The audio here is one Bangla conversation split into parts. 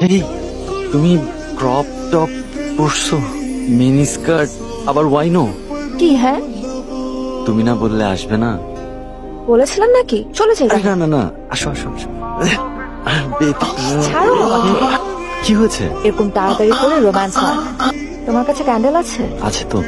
এই তুমি ক্রপ টপ পরছো, মিনি স্কার্ট, আবার ওয়াইনো। কি হ্যাঁ তুমি না বললে আসবে না? বলেছিলাম নাকি? চলে যাই। আরে না না না, আসো আসো আসো। বেবি, ছাড়ো আমাকে। কি হয়েছে? এরকম তাড়াতাড়ি করে রোম্যান্স হয়। তোমার কাছে ক্যান্ডেল আছে? আছে তো।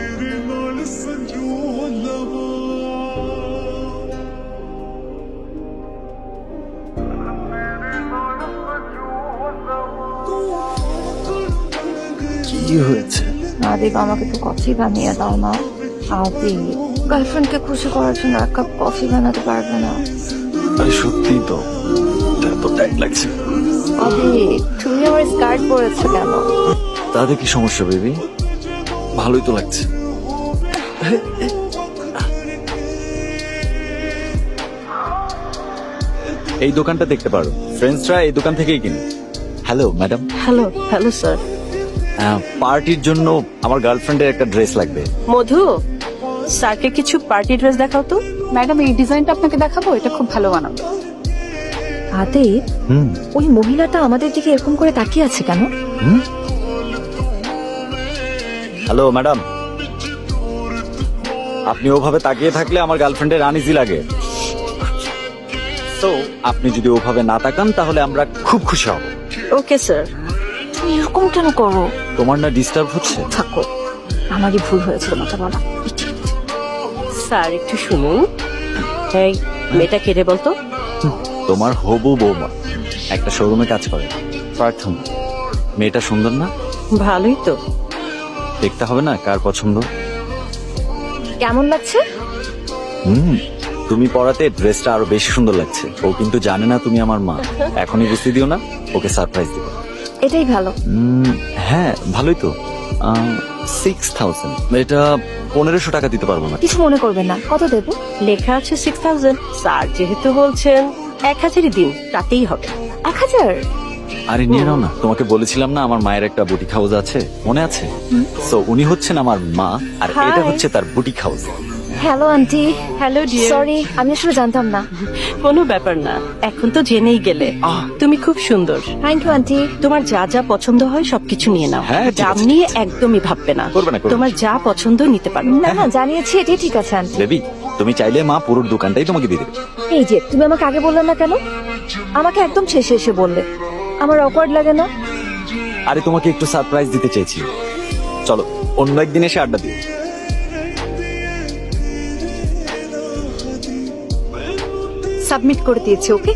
কি হয়েছে? আদিব আমাকে তো কফি বানিয়ে দাও না। আদিব গার্লফ্রেন্ডকে খুশি করার জন্য এক কাপ কফি বানাতে পারবে না? আরে সত্যি তো, এত টাইম লাগছে। আদিব তুমি আমার স্কার্ট পরেছো কেন? তাতে কি সমস্যা বেবি? ভালোই তো লাগছে। এই দোকানটা দেখতে পারো, ফ্রেন্ডসরা এই দোকান থেকেই কিনে। Hello madam, hello hello sir. পার্টির জন্য আমার গার্লফ্রেন্ডের একটা ড্রেস লাগবে। মধু, স্যারকে কিছু পার্টি ড্রেস দেখাও তো। ম্যাডাম এই ডিজাইনটা আপনাকে দেখাবো, এটা খুব ভালো বানাবে। আদিব হুম ওই মহিলাটা আমাদের দিকে এরকম করে তাকিয়ে আছে কেন? হ্যালো ম্যাডাম, আপনি ওভাবে তাকিয়ে থাকলে আমার গার্লফ্রেন্ডের আনইজি লাগে। তো আপনি যদি ওভাবে না তাকান তাহলে আমরা খুব খুশি হব। Okay sir. তুমি এরকম কেন করো? তোমার না ডিস্টার্ব হচ্ছে? থাকো, আমারই ভুল হয়েছে তোমাকে বলা। স্যার একটু শুনুন। এই মেয়েটা কেটে বলতো। তোমার হবু বৌমা একটা শোরুমে কাজ করে, প্রার্থনা। মেয়েটা সুন্দর না? ভালোই তো। দেখতে হবে না কার পছন্দ। কেমন লাগছে? তুমি পরাতে ড্রেসটা আরো বেশি সুন্দর লাগছে। ও কিন্তু জানে না তুমি আমার মা। এখনই বুঝতে দিও না, ওকে সারপ্রাইজ দিও। এটাই ভালো। হ্যাঁ ভালোই তো। 6000। এটা 1500 টাকা দিতে পারবো না। কিছু মনে করবেন না। কত দেবো? লেখা আছে 6000। স্যার যেহেতু বলছেন 1000ই দিন, তাতেই হবে। 1000? আরে নিয়ে নাও না, তোমাকে বলেছিলাম না আমার মায়ের একটা বুটিক হাউস আছে, মনে আছে? সো উনি হচ্ছেন আমার মা, আর Hi. এটা হচ্ছে তার boutique house. Hello aunty. Hello dear. Sorry, আমি আসলে জানতাম না। কোনো ব্যাপার না, এখন তো জেনেই গেলে। তুমি খুব সুন্দর। Thank you aunty. তোমার যা যা পছন্দ হয় সবকিছু নিয়ে নাও। হ্যাঁ, ঠিক দাম আছে, নিয়ে ঠিক আছে। একদমই ভাববে না। করবে না, করবে না। তোমার যা পছন্দ নিতে পারো। না না, জানিয়েছি, এটাই ঠিক আছে আন্টি। বেবি, তুমি চাইলে মা পুরো দোকানটাই তোমাকে দিয়ে দেবে। এই যে তুমি আমাকে আগে বললে না কেন? আমাকে একদম শেষে এসে বললে। আমার অকওয়ার্ড লাগে না? আরে তোমাকে একটু সারপ্রাইজ দিতে চেয়েছি। চলো অন্য একদিন এসে আড্ডা দিই। সাবমিট করে দিয়েছি, ওকে।